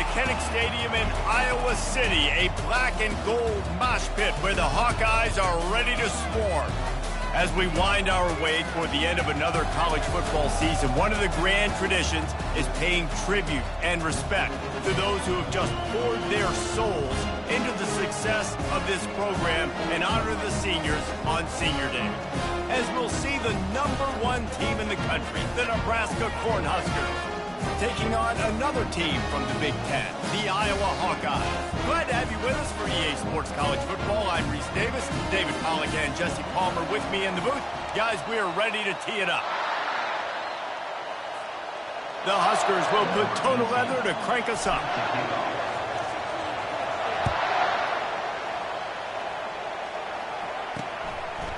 to Kinnick Stadium in Iowa City, a black and gold mosh pit where the Hawkeyes are ready to swarm. As we wind our way toward the end of another college football season, one of the grand traditions is paying tribute and respect to those who have just poured their souls into the success of this program and honor the seniors on Senior Day. As we'll see the #1 team in the country, the Nebraska Cornhuskers, taking on another team from the Big Ten, the Iowa Hawkeyes. Glad to have you with us for EA Sports College Football. I'm Reese Davis, David Pollack and Jesse Palmer with me in the booth. Guys, we are ready to tee it up. The Huskers will put toe to leather to crank us up.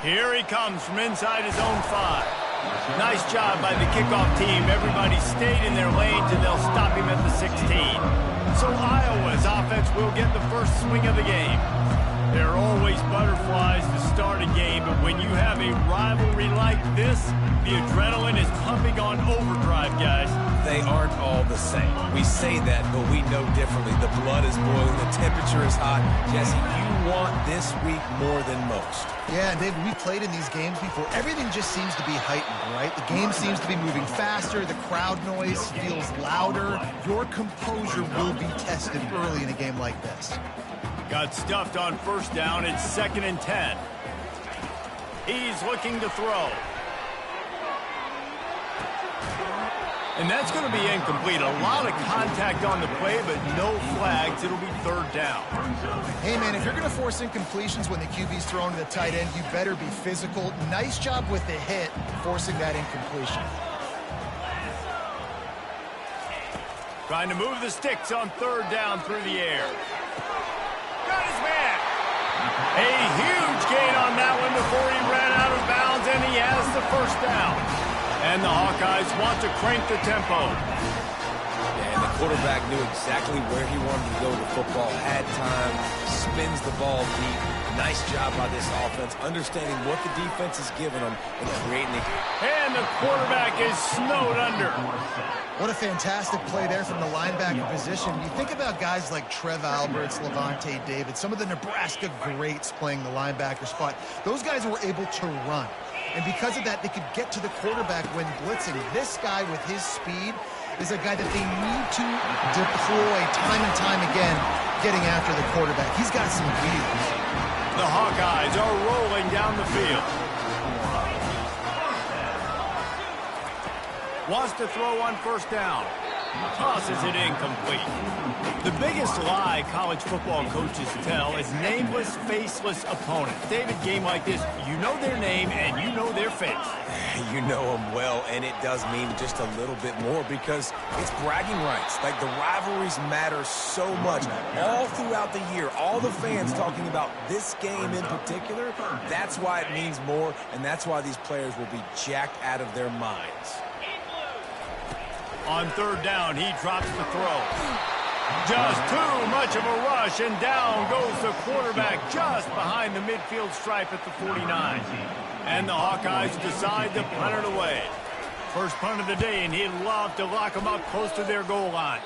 Here he comes from inside his own 5. Nice job by the kickoff team. Everybody stayed in their lanes, and they'll stop him at the 16. So Iowa's offense will get the first swing of the game. There are always butterflies to start a game, but when you have a rivalry like this, the adrenaline is pumping on overdrive, guys. They aren't all the same. We say that, but we know differently. The blood is boiling. The temperature is hot. Jesse, you want this week more than most. Yeah, and David, we've played in these games before. Everything just seems to be heightened, right? The game seems to be moving faster. The crowd noise feels louder. Your composure will be tested early in a game like this. Got stuffed on first down. It's 2nd and 10. He's looking to throw. And that's going to be incomplete. A lot of contact on the play, but no flags. It'll be 3rd down. Hey, man, if you're going to force incompletions when the QB's throwing to the tight end, you better be physical. Nice job with the hit, forcing that incompletion. Trying to move the sticks on 3rd down through the air. Got his man. A huge gain on that one before he ran out of bounds, and he has the 1st down. And the Hawkeyes want to crank the tempo. Yeah, and the quarterback knew exactly where he wanted to go with the football, had time, spins the ball deep. Nice job by this offense, understanding what the defense is giving them and creating it. And the quarterback is snowed under. What a fantastic play there from the linebacker position. You think about guys like Trev Alberts, Levante David, some of the Nebraska greats playing the linebacker spot. Those guys were able to run. And because of that, they could get to the quarterback when blitzing. This guy with his speed is a guy that they need to deploy time and time again, getting after the quarterback. He's got some wheels. The Hawkeyes are rolling down the field. Wants to throw on 1st down. Tosses it incomplete. The biggest lie college football coaches tell is nameless, faceless opponents. David, game like this, you know their name and you know their face. You know them well, and it does mean just a little bit more because it's bragging rights. Like, the rivalries matter so much. All throughout the year, all the fans talking about this game in particular, that's why it means more, and that's why these players will be jacked out of their minds. On 3rd down, he drops the throw. Just too much of a rush, and down goes the quarterback just behind the midfield stripe at the 49. And the Hawkeyes decide to punt it away. First punt of the day, and he'd love to lock them up close to their goal line.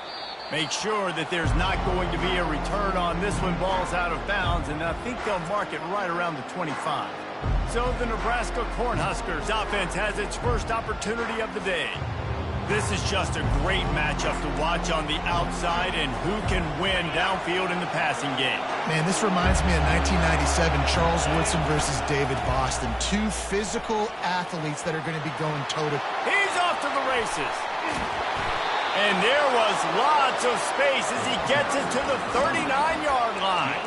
Make sure that there's not going to be a return on this one. Ball's out of bounds, and I think they'll mark it right around the 25. So the Nebraska Cornhuskers offense has its first opportunity of the day. This is just a great matchup to watch on the outside, and who can win downfield in the passing game. Man, this reminds me of 1997, Charles Woodson versus David Boston. Two physical athletes that are going to be going toe-to. He's off to the races. And there was lots of space as he gets it to the 39-yard line.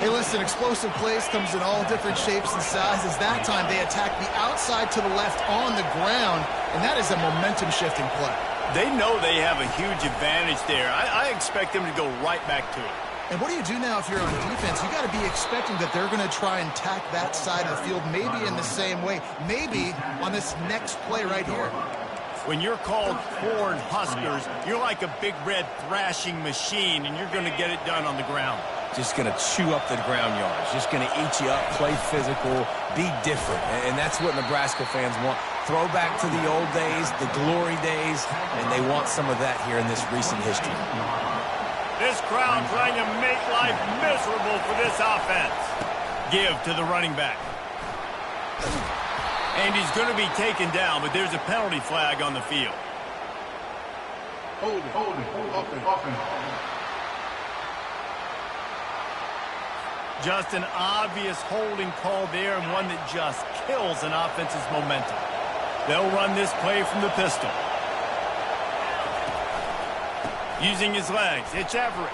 Hey, listen, explosive plays comes in all different shapes and sizes. That time, they attacked the outside to the left on the ground, and that is a momentum-shifting play. They know they have a huge advantage there. I expect them to go right back to it. And what do you do now if you're on defense? You got to be expecting that they're going to try and tack that side of the field, maybe in the same way, maybe on this next play right here. When you're called Corn Huskers, you're like a big red thrashing machine, and you're going to get it done on the ground. Just going to chew up the ground yards. Just going to eat you up, play physical, be different. And that's what Nebraska fans want. Throw back to the old days, the glory days, and they want some of that here in this recent history. This crowd trying to make life miserable for this offense. Give to the running back. And he's going to be taken down, but there's a penalty flag on the field. Hold it. Just an obvious holding call there, and one that just kills an offense's momentum. They'll run this play from the pistol. Using his legs, it's Everett.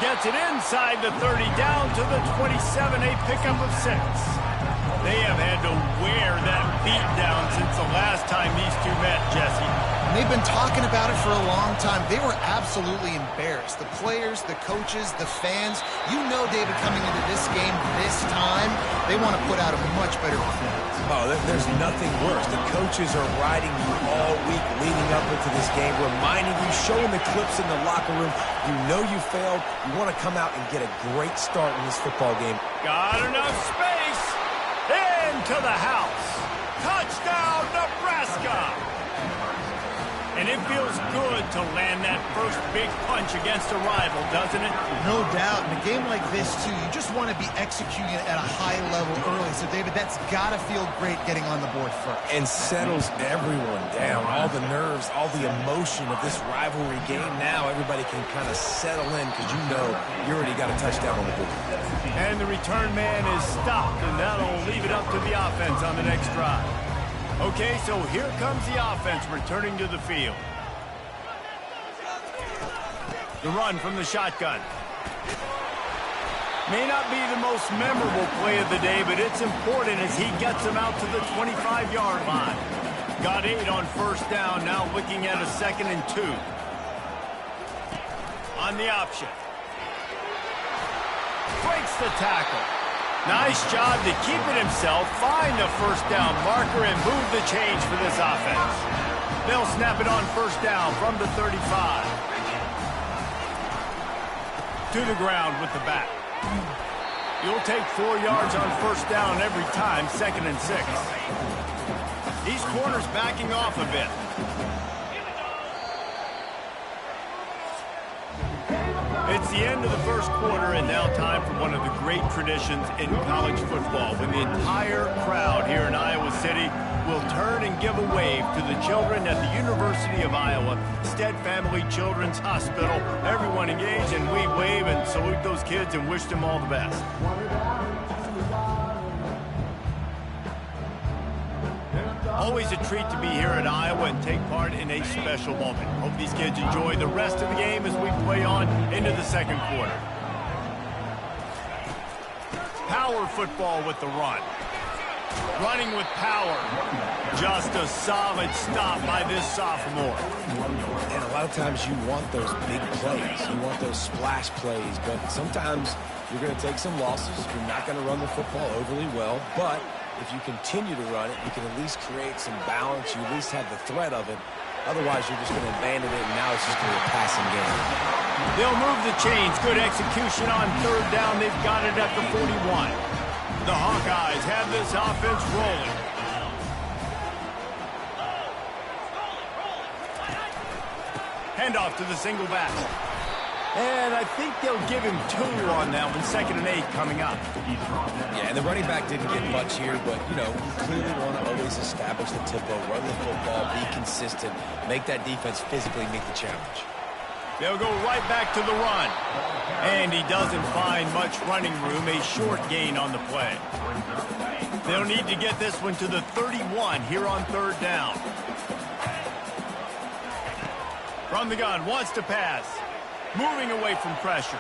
Gets it inside the 30, down to the 27, a pickup of 6. They have had to wear that beat down since the last time these two met, Jesse. And they've been talking about it for a long time. They were absolutely embarrassed. The players, the coaches, the fans. You know, David, coming into this game this time, they want to put out a much better performance. Oh, there's nothing worse. The coaches are riding you all week leading up into this game, reminding you, showing the clips in the locker room. You know you failed. You want to come out and get a great start in this football game. Got enough space. Into the house. Touchdown, Nebraska. And it feels good to land that first big punch against a rival, doesn't it? No doubt. In a game like this, too, you just want to be executing it at a high level early. So, David, that's got to feel great getting on the board first. And settles everyone down. All the nerves, all the emotion of this rivalry game. Now everybody can kind of settle in because you know you already got a touchdown on the board. And the return man is stopped, and that'll leave it up to the offense on the next drive. Okay, so here comes the offense returning to the field. The run from the shotgun. May not be the most memorable play of the day, but it's important as he gets them out to the 25-yard line. Got 8 on first down, now looking at a 2nd and 2. On the option. Breaks the tackle. Nice job to keep it himself, find the first down marker, and move the change for this offense. They'll snap it on first down from the 35. To the ground with the back. You'll take 4 yards on first down every time, 2nd and 6. These corners backing off a bit. It's the end of the first quarter, and now time for one of the great traditions in college football, when the entire crowd here in Iowa City will turn and give a wave to the children at the University of Iowa Stead Family Children's Hospital. Everyone engaged, and we wave and salute those kids and wish them all the best. Always a treat to be here at Iowa and take part in a special moment. Hope these kids enjoy the rest of the game as we play on into the second quarter. Power football with the run. Running with power. Just a solid stop by this sophomore. And a lot of times you want those big plays. You want those splash plays, but sometimes you're going to take some losses. You're not going to run the football overly well, but if you continue to run it, you can at least create some balance. You at least have the threat of it. Otherwise, you're just going to abandon it, and now it's just going to be a passing game. They'll move the chains. Good execution on third down. They've got it at the 41. The Hawkeyes have this offense rolling. Handoff to the single back. And I think they'll give him 2 on that one. 2nd and 8 coming up. Yeah, and the running back didn't get much here, but, you know, you clearly want to always establish the tempo, run the football, be consistent, make that defense physically meet the challenge. They'll go right back to the run. And he doesn't find much running room, a short gain on the play. They'll need to get this one to the 31 here on third down. From the gun, wants to pass. Moving away from pressure.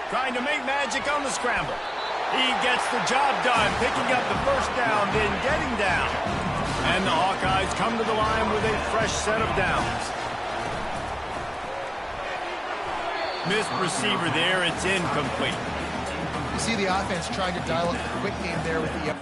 Trying to make magic on the scramble. He gets the job done, picking up the first down, then getting down. And the Hawkeyes come to the line with a fresh set of downs. Missed receiver there, it's incomplete. You see the offense trying to dial up the quick game there with the...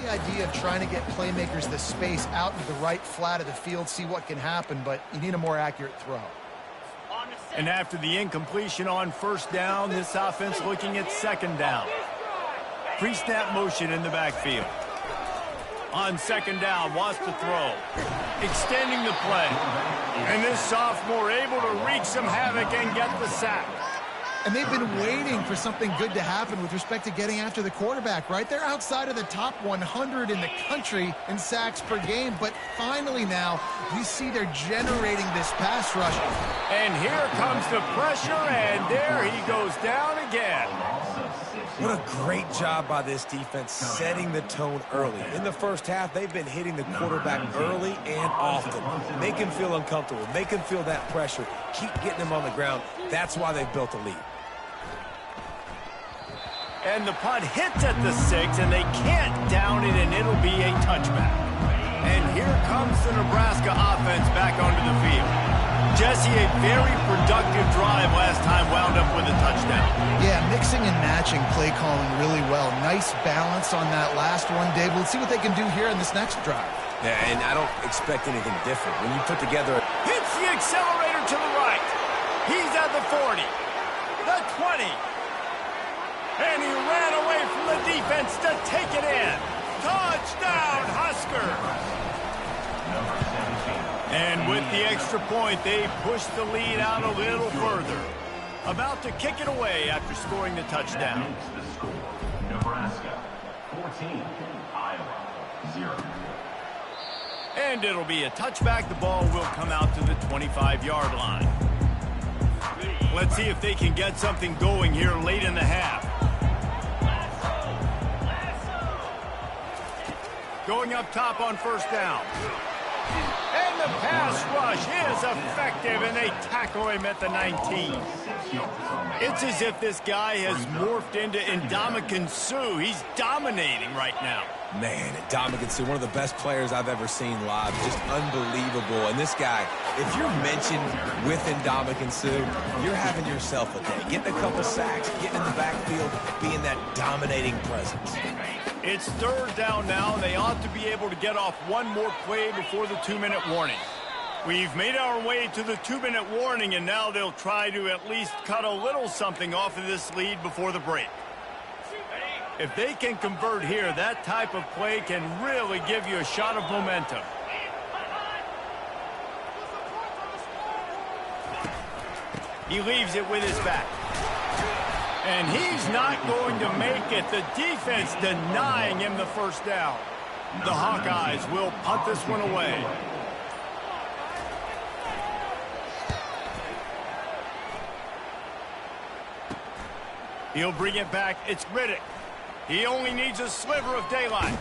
the idea of trying to get playmakers the space out into the right flat of the field, see what can happen, but you need a more accurate throw. And after the incompletion on first down, this offense looking at second down. Pre-snap motion in the backfield. On second down, wants to throw. Extending the play. And this sophomore able to wreak some havoc and get the sack. And they've been waiting for something good to happen with respect to getting after the quarterback, right? They're outside of the top 100 in the country in sacks per game, but finally now we see they're generating this pass rush. And here comes the pressure, and there he goes down again. What a great job by this defense setting the tone early. In the first half, they've been hitting the quarterback early and often. Make him feel uncomfortable. Make him feel that pressure. Keep getting him on the ground. That's why they've built a lead. And the punt hits at the 6, and they can't down it, and it'll be a touchback. And here comes the Nebraska offense back onto the field. Jesse, a very productive drive last time wound up with a touchdown. Yeah, mixing and matching play calling really well. Nice balance on that last one, Dave. Let's see what they can do here in this next drive. Yeah, and I don't expect anything different. When you put together... Hits the accelerator to the right. He's at the 40, the 20. And he ran away from the defense to take it in. Touchdown, Husker! And with the extra point, they push the lead out a little further. About to kick it away after scoring the touchdown. Nebraska 14, Iowa 0. And it'll be a touchback. The ball will come out to the 25-yard line. Let's see if they can get something going here late in the half. Going up top on first down. And the pass rush is effective, and they tackle him at the 19. It's as if this guy has morphed into Ndamukong Suh. He's dominating right now. Man, Ndamukong Suh, one of the best players I've ever seen live. Just unbelievable. And this guy, if you're mentioned with Ndamukong Suh, you're having yourself a day. Getting a couple sacks, getting in the backfield, being that dominating presence. It's third down now. They ought to be able to get off one more play before the 2-minute warning. We've made our way to the 2-minute warning, and now they'll try to at least cut a little something off of this lead before the break. If they can convert here, that type of play can really give you a shot of momentum. He leaves it with his back. And he's not going to make it. The defense denying him the first down. The Hawkeyes will punt this one away. He'll bring it back. It's Riddick. He only needs a sliver of daylight.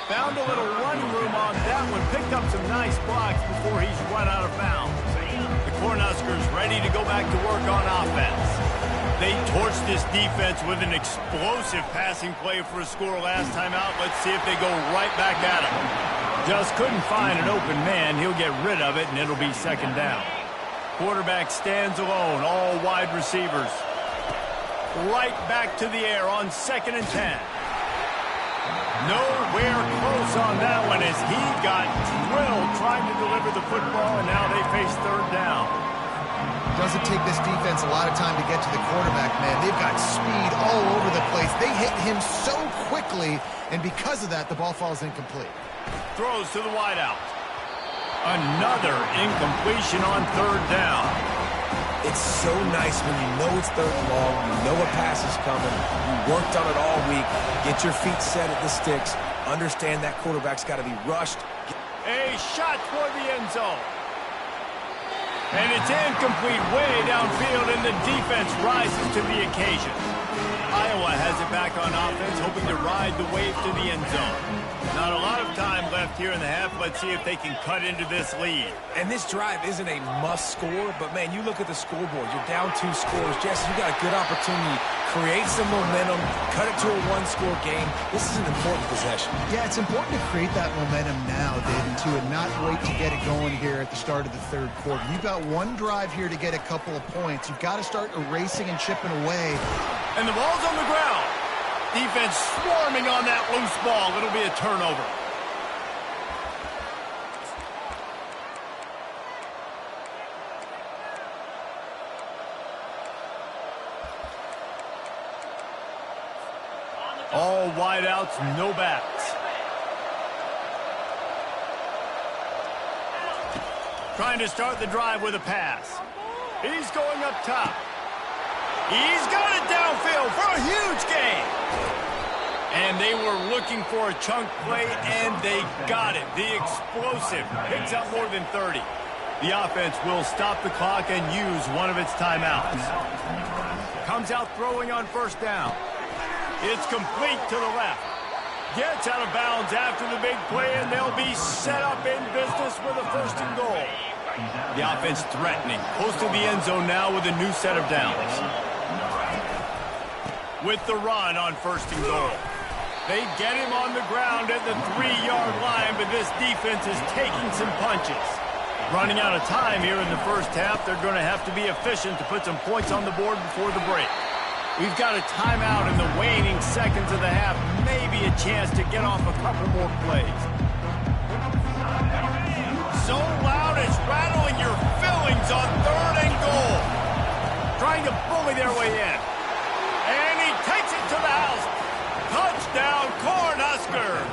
Found a little running room on that one. Picked up some nice blocks before he's run out of bounds. The Cornhuskers ready to go back to work on offense. They torched this defense with an explosive passing play for a score last time out. Let's see if they go right back at him. Just couldn't find an open man. He'll get rid of it, and it'll be second down. Quarterback stands alone, all wide receivers. Right back to the air on 2nd and 10. Nowhere close on that one as he got drilled trying to deliver the football, and now they face third down. Doesn't take this defense a lot of time to get to the quarterback, man. They've got speed all over the place. They hit him so quickly, and because of that, the ball falls incomplete. Throws to the wideout. Another incompletion on third down. It's so nice when you know it's third and long, you know a pass is coming, you worked on it all week, get your feet set at the sticks, understand that quarterback's got to be rushed. A shot toward the end zone. And it's incomplete way downfield, and the defense rises to the occasion. Iowa has it back on offense, hoping to ride the wave to the end zone. Not a lot of time left here in the half. Let's see if they can cut into this lead. And this drive isn't a must score, but man, you look at the scoreboard. You're down 2 scores. Jesse, you got a good opportunity. Create some momentum. Cut it to a 1-score game. This is an important possession. Yeah, it's important to create that momentum now, David, too, and not wait to get it going here at the start of the third quarter. You've got one drive here to get a couple of points. You've got to start erasing and chipping away. And the ball's on the ground. Defense swarming on that loose ball. It'll be a turnover. All wideouts, no backs. Trying to start the drive with a pass. He's going up top. He's got it downfield for a huge gain. And they were looking for a chunk play, and they got it. The explosive picks up more than 30. The offense will stop the clock and use one of its timeouts. Comes out throwing on first down. It's complete to the left. Gets out of bounds after the big play, and they'll be set up in business with a 1st and goal. The offense threatening. Close to the end zone now with a new set of downs. With the run on 1st and goal. They get him on the ground at the 3-yard line, but this defense is taking some punches. Running out of time here in the first half. They're going to have to be efficient to put some points on the board before the break. We've got a timeout in the waning seconds of the half. Maybe a chance to get off a couple more plays. So loud it's rattling your fillings on 3rd and goal. Trying to bully their way in. And he takes it to the house. Touchdown, Cornhuskers.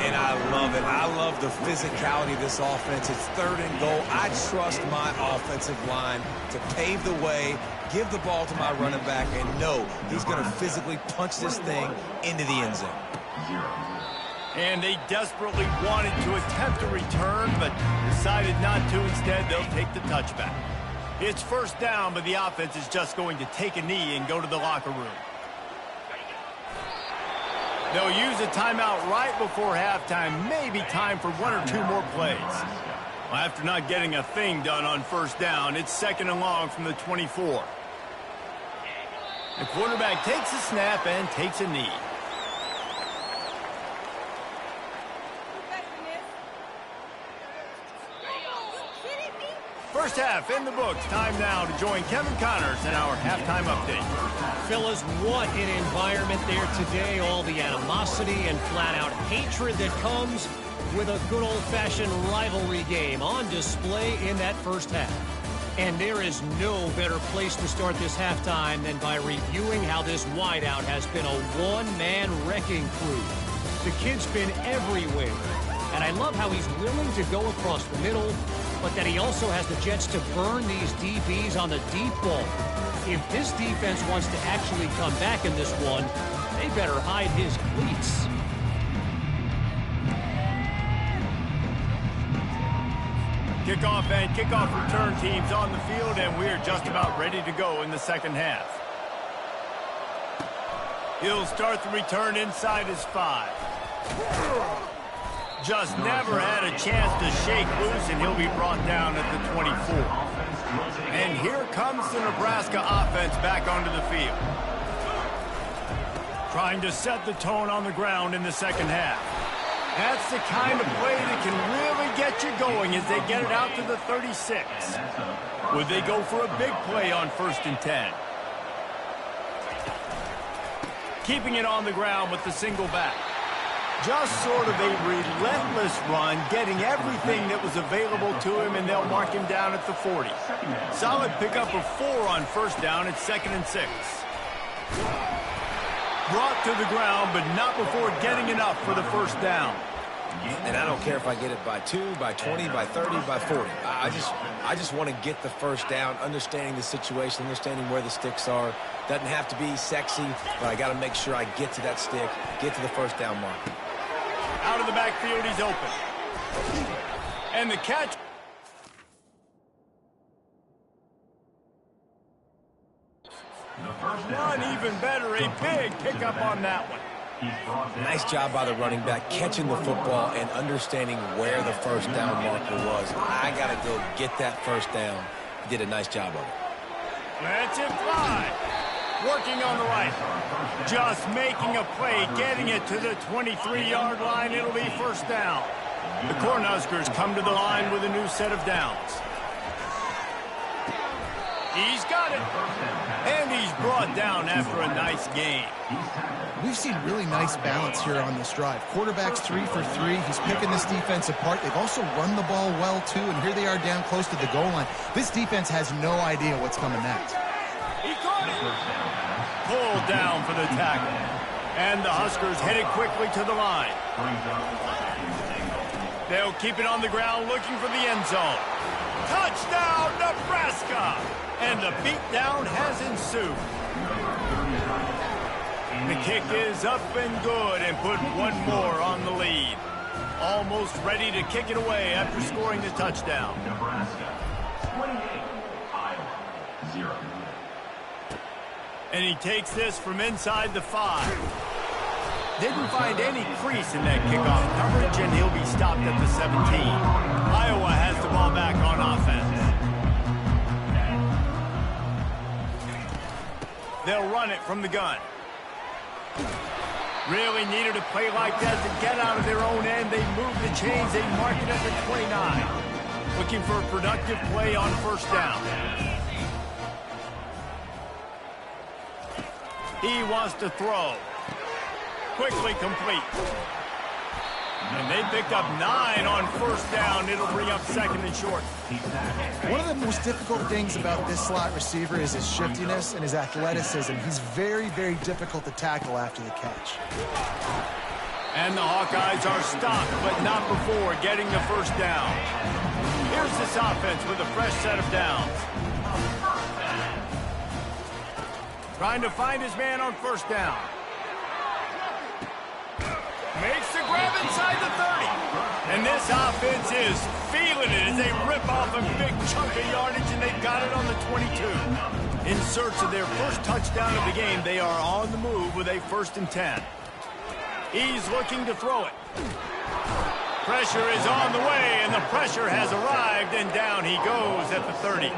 And I love it. I love the physicality of this offense. It's 3rd and goal. I trust my offensive line to pave the way, give the ball to my running back, and know he's going to physically punch this thing into the end zone. And they desperately wanted to attempt a return, but decided not to. Instead, they'll take the touchback. It's 1st down, but the offense is just going to take a knee and go to the locker room. They'll use a timeout right before halftime. Maybe time for 1 or 2 more plays. Well, after not getting a thing done on 1st down, it's 2nd and long from the 24. The quarterback takes a snap and takes a knee. First half in the books. Time now to join Kevin Connors in our halftime update. Fellas, what an environment there today. All the animosity and flat-out hatred that comes with a good old-fashioned rivalry game on display in that first half. And there is no better place to start this halftime than by reviewing how this wideout has been a one-man wrecking crew. The kid's been everywhere. And I love how he's willing to go across the middle, but that he also has the jets to burn these DBs on the deep ball. If this defense wants to actually come back in this one, they better hide his cleats. Kickoff and kickoff return teams on the field, and we're just about ready to go in the second half. He'll start the return inside his 5. Just never had a chance to shake loose, and he'll be brought down at the 24. And here comes the Nebraska offense back onto the field. Trying to set the tone on the ground in the second half. That's the kind of play that can really get you going as they get it out to the 36. Would they go for a big play on 1st and 10? Keeping it on the ground with the single back. Just sort of a relentless run, getting everything that was available to him, and they'll mark him down at the 40. Solid pickup of 4 on 1st down. It's 2nd and 6. Brought to the ground, but not before getting enough for the 1st down. And I don't care if I get it by 2, by 20, by 30, by 40. I just want to get the 1st down, understanding the situation, understanding where the sticks are. Doesn't have to be sexy, but I got to make sure I get to that stick, get to the 1st down mark. Out of the backfield, he's open. And the catch. Run even better, a big pickup on that one. Nice job by the running back, catching the football and understanding where the 1st down marker was. I got to go get that 1st down. He did a nice job of it. Let's it fly. Working on the right. Just making a play, getting it to the 23-yard line. It'll be 1st down. The Cornhuskers come to the line with a new set of downs. He's got it. And he's brought down after a nice gain. We've seen really nice balance here on this drive. Quarterback's 3 for 3. He's picking this defense apart. They've also run the ball well, too, and here they are down close to the goal line. This defense has no idea what's coming next. He caught it. Pulled down for the tackle. And the Huskers headed quickly to the line. They'll keep it on the ground looking for the end zone. Touchdown, Nebraska! And the beatdown has ensued. The kick is up and good and put one more on the lead. Almost ready to kick it away after scoring the touchdown. Nebraska 28, Iowa 0. And he takes this from inside the 5. Didn't find any crease in that kickoff coverage, and he'll be stopped at the 17. Iowa has the ball back on offense. They'll run it from the gun. Really needed a play like that to get out of their own end. They move the chains. They mark it at the 29. Looking for a productive play on first down. He wants to throw. Quickly complete. And they picked up 9 on first down. It'll bring up second and short. One of the most difficult things about this slot receiver is his shiftiness and his athleticism. He's very, very difficult to tackle after the catch. And the Hawkeyes are stopped, but not before getting the first down. Here's this offense with a fresh set of downs. Trying to find his man on first down. Makes the grab inside the 30. And this offense is feeling it as they rip off a big chunk of yardage, and they've got it on the 22. In search of their first touchdown of the game, they are on the move with a 1st and 10. He's looking to throw it. Pressure is on the way, and the pressure has arrived, and down he goes at the 30.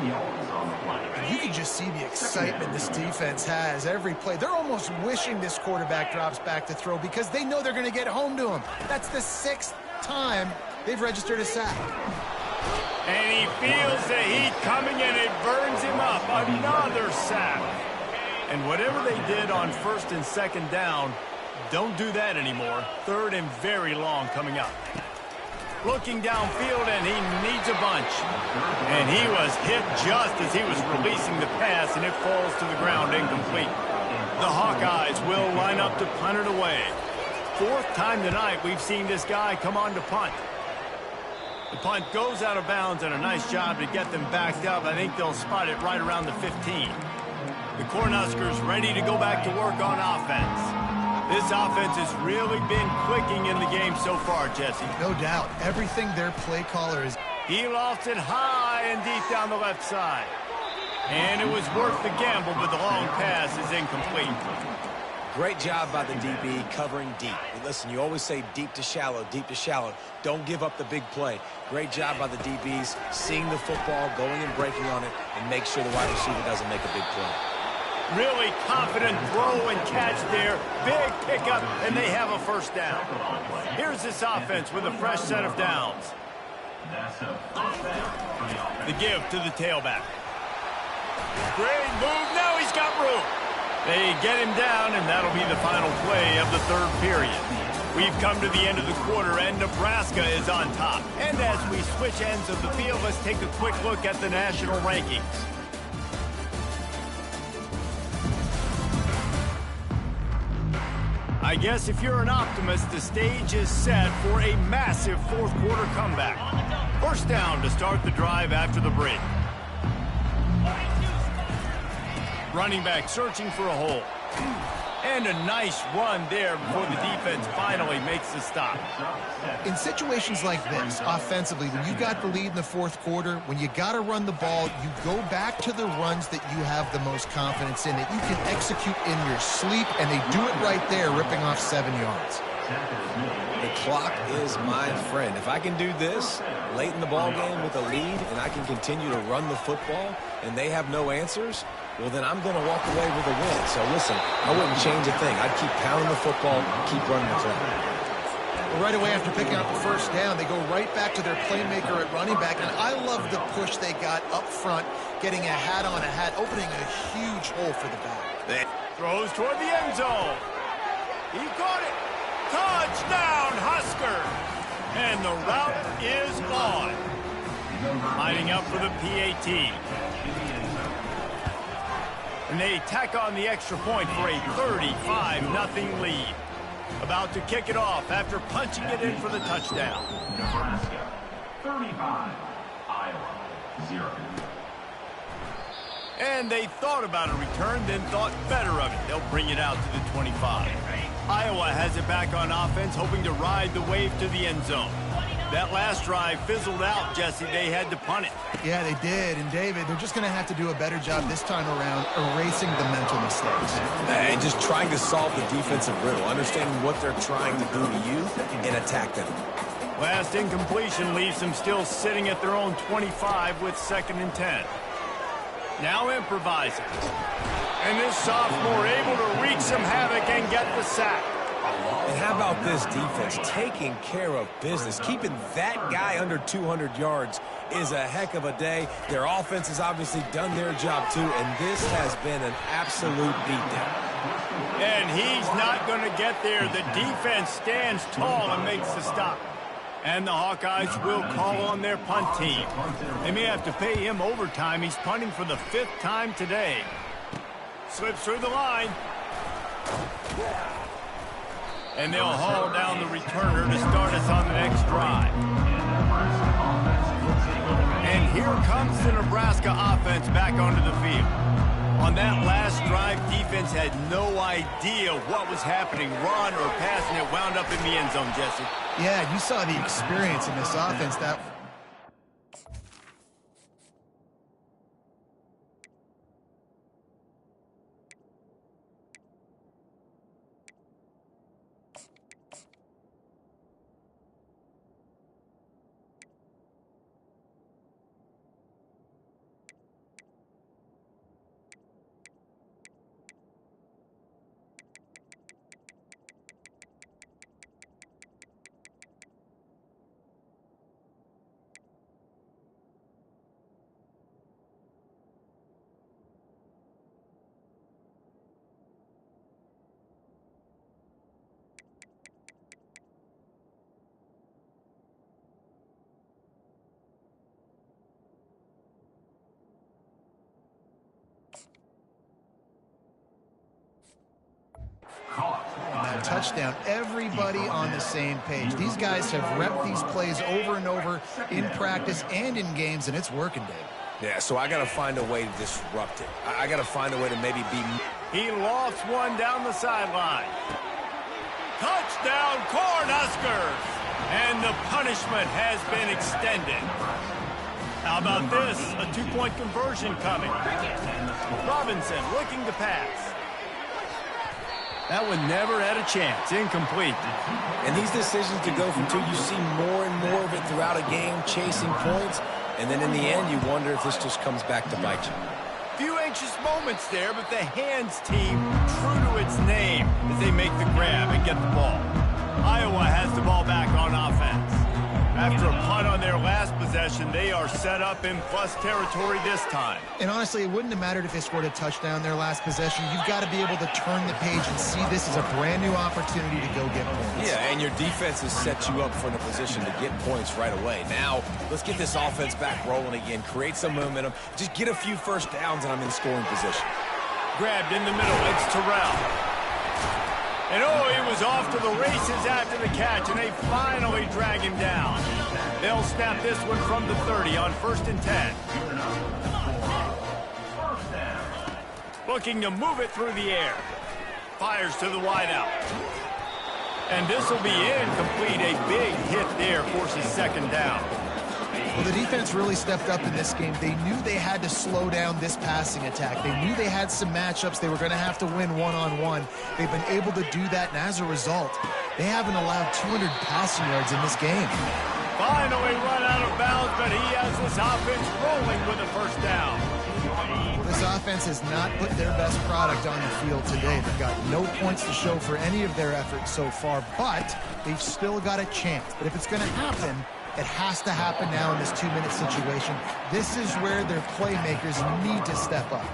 You can just see the excitement this defense has every play. They're almost wishing this quarterback drops back to throw because they know they're going to get home to him. That's the 6th time they've registered a sack. And he feels the heat coming, and it burns him up. Another sack. And whatever they did on 1st and 2nd down, don't do that anymore. 3rd and very long coming up. Looking downfield, and he needs a bunch. And he was hit just as he was releasing the pass, and it falls to the ground incomplete. The Hawkeyes will line up to punt it away. 4th time tonight we've seen this guy come on to punt. The punt goes out of bounds, and a nice job to get them backed up. I think they'll spot it right around the 15. The Cornhuskers ready to go back to work on offense. This offense has really been clicking in the game so far, Jesse. No doubt. Everything their play caller is. He lofts it high and deep down the left side. And it was worth the gamble, but the long pass is incomplete. Great job by the DB covering deep. Listen, you always say deep to shallow, deep to shallow. Don't give up the big play. Great job by the DBs, seeing the football, going and breaking on it, and make sure the wide receiver doesn't make a big play. Really confident throw and catch there. Big pickup, and they have a first down. Here's this offense with a fresh set of downs. The give to the tailback. Great move. Now he's got room. They get him down, and that'll be the final play of the 3rd period. We've come to the end of the quarter, and Nebraska is on top. And as we switch ends of the field, let's take a quick look at the national rankings. I guess if you're an optimist, the stage is set for a massive 4th quarter comeback. First down to start the drive after the break. Running back searching for a hole. And a nice run there before the defense finally makes the stop. In situations like this, offensively, when you got the lead in the 4th quarter, when you got to run the ball, you go back to the runs that you have the most confidence in, that you can execute in your sleep, and they do it right there, ripping off 7 yards. The clock is my friend. If I can do this late in the ball game with a lead and I can continue to run the football and they have no answers, well, then I'm going to walk away with a win. So, listen, I wouldn't change a thing. I'd keep pounding the football, keep running the clock. Well, right away after picking up the first down, they go right back to their playmaker at running back. And I love the push they got up front, getting a hat on a hat, opening a huge hole for the back. Throws toward the end zone. He caught it. Touchdown, Husker. And the route is on. Lining up for the PAT. And they tack on the extra point for a 35-0 lead. About to kick it off after punching it in for the touchdown. Nebraska 35, Iowa 0. And they thought about a return, then thought better of it. They'll bring it out to the 25. Iowa has it back on offense, hoping to ride the wave to the end zone. That last drive fizzled out, Jesse. They had to punt it. Yeah, they did. And, David, they're just going to have to do a better job this time around erasing the mental mistakes. And just trying to solve the defensive riddle, understanding what they're trying to do to you and attack them. Last incompletion leaves them still sitting at their own 25 with 2nd and 10. Now improvising. And this sophomore able to wreak some havoc and get the sack. And how about this defense taking care of business? Keeping that guy under 200 yards is a heck of a day. Their offense has obviously done their job too, and this has been an absolute beatdown. And he's not going to get there. The defense stands tall and makes the stop. And the Hawkeyes will call on their punt team. They may have to pay him overtime. He's punting for the 5th time today. Slips through the line. And they'll haul down the returner to start us on the next drive. And here comes the Nebraska offense back onto the field. On that last drive, defense had no idea what was happening. Run or pass, and it wound up in the end zone, Jesse. Yeah, you saw the experience in this offense. That touchdown. Everybody on the same page. These guys have repped these plays over and over in practice and in games, and it's working, Dave. Yeah, so I got to find a way to disrupt it. I got to find a way to maybe be... He lofts one down the sideline. Touchdown, Cornhuskers! And the punishment has been extended. How about this? A 2-point conversion coming. Robinson looking to pass. That one never had a chance. Incomplete. And these decisions to go from 2, you see more and more of it throughout a game, chasing points. And then in the end, you wonder if this just comes back to bite you. Few anxious moments there, but the hands team true to its name as they make the grab and get the ball. Iowa has the ball back on offense. After a punt on their last possession, they are set up in plus territory this time. And honestly, it wouldn't have mattered if they scored a touchdown their last possession. You've got to be able to turn the page and see this as a brand new opportunity to go get points. Yeah, and your defense has set you up for in a position to get points right away. Now, let's get this offense back rolling again, create some momentum, just get a few first downs, and I'm in scoring position. Grabbed in the middle, it's Terrell. And oh, he was off to the races after the catch, and they finally drag him down. They'll snap this one from the 30 on 1st and 10. Looking to move it through the air. Fires to the wideout. And this will be incomplete. A big hit there forces 2nd down. Well, the defense really stepped up in this game. They knew they had to slow down this passing attack. They knew they had some matchups they were going to have to win one-on-one. They've been able to do that, and as a result, they haven't allowed 200 passing yards in this game. Finally run out of bounds, but he has this offense rolling with a 1st down. Well, this offense has not put their best product on the field today. They've got no points to show for any of their efforts so far, but they've still got a chance. But if it's going to happen, it has to happen now in this 2-minute situation. This is where their playmakers need to step up.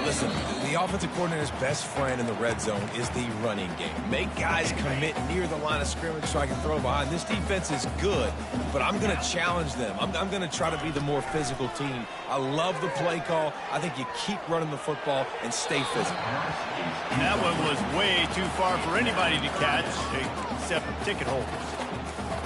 Listen, the the offensive coordinator's best friend in the red zone is the running game. Make guys commit near the line of scrimmage so I can throw behind. This defense is good, but I'm going to challenge them. I'm going to try to be the more physical team. I love the play call. I think you keep running the football and stay physical. That one was way too far for anybody to catch, except ticket holders.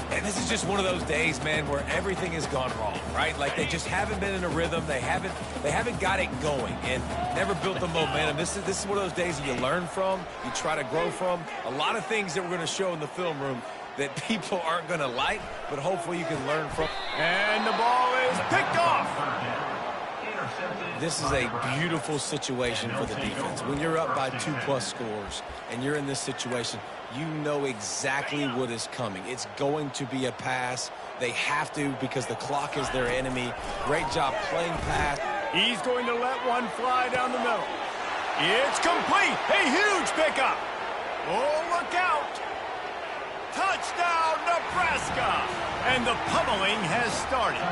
And this is just one of those days, man, where everything has gone wrong, right? Like they just haven't been in a rhythm. They haven't got it going and never built the momentum. This is one of those days that you learn from, you try to grow from. A lot of things that we're going to show in the film room that people aren't going to like, but hopefully you can learn from. And the ball is picked off. This is a beautiful situation for the defense. When you're up by 2+ scores and you're in this situation, you know exactly what is coming. It's going to be a pass. They have to because the clock is their enemy. Great job playing pass. He's going to let one fly down the middle. It's complete. A huge pickup. Oh, look out. Touchdown, Nebraska. And the pummeling has started.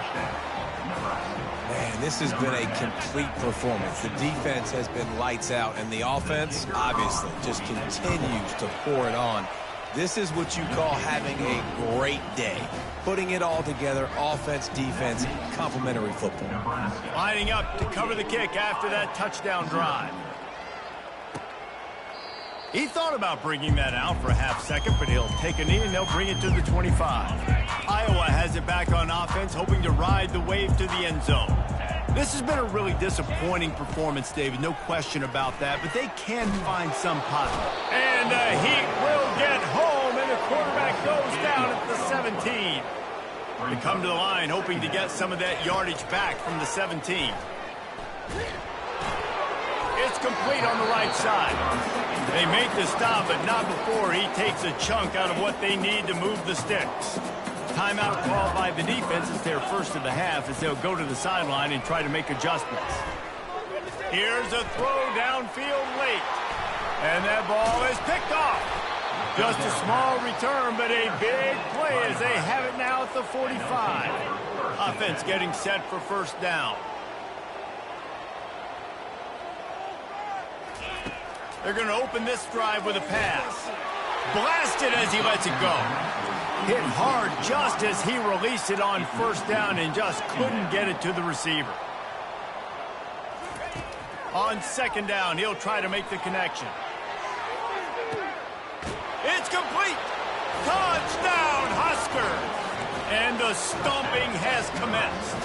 Man, this has been a complete performance. The defense has been lights out, and the offense, obviously, just continues to pour it on. This is what you call having a great day. Putting it all together, offense, defense, complementary football. Lining up to cover the kick after that touchdown drive. He thought about bringing that out for a half second, but he'll take a knee and they'll bring it to the 25. Iowa has it back on offense, hoping to ride the wave to the end zone. This has been a really disappointing performance, David, no question about that, but they can find some positive. And the Heat will get home, and the quarterback goes down at the 17. They come to the line, hoping to get some of that yardage back from the 17. It's complete on the right side. They make the stop, but not before he takes a chunk out of what they need to move the sticks. Timeout called by the defense. It's their first of the half as they'll go to the sideline and try to make adjustments. Here's a throw downfield late. And that ball is picked off. Just a small return, but a big play as they have it now at the 45. Offense getting set for first down. They're going to open this drive with a pass. Blasted as he lets it go. Hit hard just as he released it on first down and just couldn't get it to the receiver. On second down, he'll try to make the connection. It's complete. Touchdown, Huskers. And the stomping has commenced.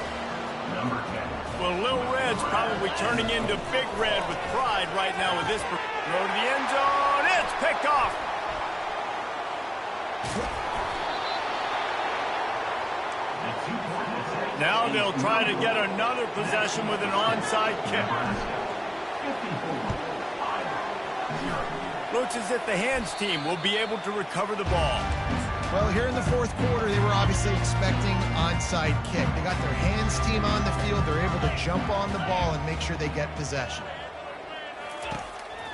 Number 10. Well, Little Red's probably turning into Big Red with pride right now with this. Throw to the end zone. It's picked off. Now they'll try to get another possession with an onside kick. Looks as if the hands team will be able to recover the ball. Well, here in the fourth quarter, they were obviously expecting onside kick. They got their hands team on the field. They're able to jump on the ball and make sure they get possession.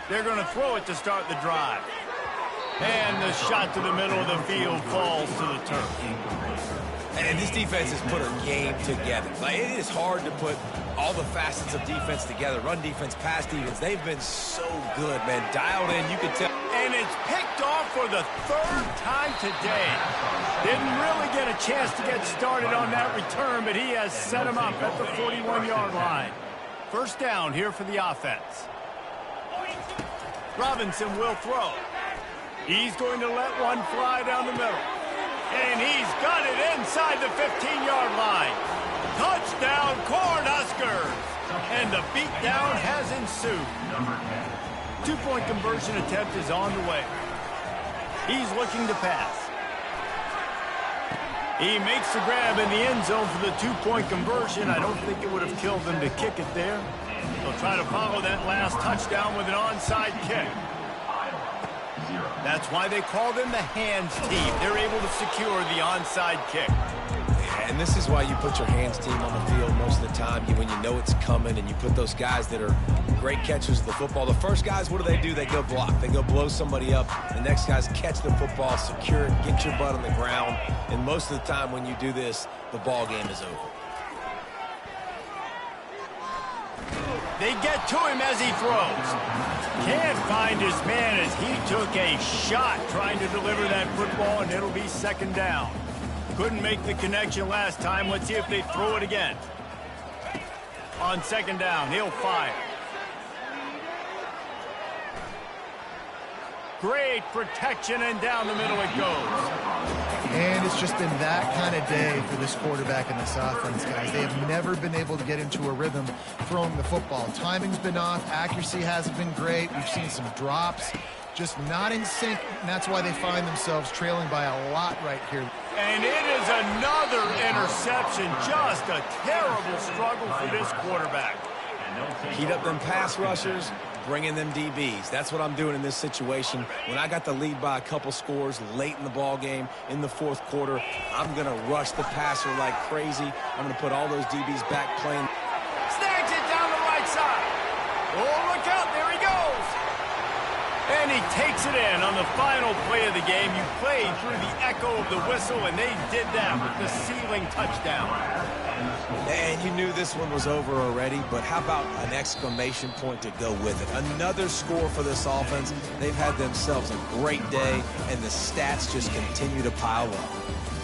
They're going to throw it to start the drive. And the shot to the middle of the field falls to the turf. And this defense has put a game together. Like, it is hard to put all the facets of defense together. Run defense, pass defense. They've been so good, man. Dialed in, you can tell. And it's picked off for the third time today. Didn't really get a chance to get started on that return, but he has set him up at the 41-yard line. First down here for the offense. Robinson will throw. He's going to let one fly down the middle. And he's got it inside the 15-yard line. Touchdown, Cornhuskers. And the beatdown has ensued. Two-point conversion attempt is on the way. He's looking to pass. He makes the grab in the end zone for the two-point conversion. I don't think it would have killed them to kick it there. They'll try to follow that last touchdown with an onside kick. That's why they call them the hands team. They're able to secure the onside kick. And this is why you put your hands team on the field most of the time. When you know it's coming and you put those guys that are great catchers of the football. The first guys, what do? They go block. They go blow somebody up. The next guys catch the football, secure it, get your butt on the ground. And most of the time when you do this, the ball game is over. They get to him as he throws. Can't find his man as he took a shot trying to deliver that football, and it'll be second down. Couldn't make the connection last time. Let's see if they throw it again. On second down, he'll fire. Great protection, and down the middle it goes. And it's just been that kind of day for this quarterback and this offense, guys. They have never been able to get into a rhythm throwing the football. Timing's been off. Accuracy hasn't been great. We've seen some drops. Just not in sync, and that's why they find themselves trailing by a lot right here. And it is another interception. Just a terrible struggle for this quarterback. Heat up them pass rushers, bring in them DBs. That's what I'm doing in this situation. When I got the lead by a couple scores late in the ball game, in the fourth quarter, I'm going to rush the passer like crazy. I'm going to put all those DBs back playing. Snags it down the right side. Oh, look out. There he goes. And he takes it in on the final play of the game. You played through the echo of the whistle, and they did that with the ceiling touchdown. And you knew this one was over already, but how about an exclamation point to go with it? Another score for this offense. They've had themselves a great day, and the stats just continue to pile up.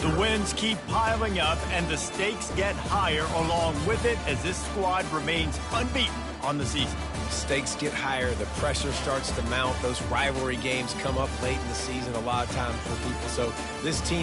The wins keep piling up, and the stakes get higher along with it as this squad remains unbeaten on the season. Stakes get higher, the pressure starts to mount, those rivalry games come up late in the season a lot of times for people. So this team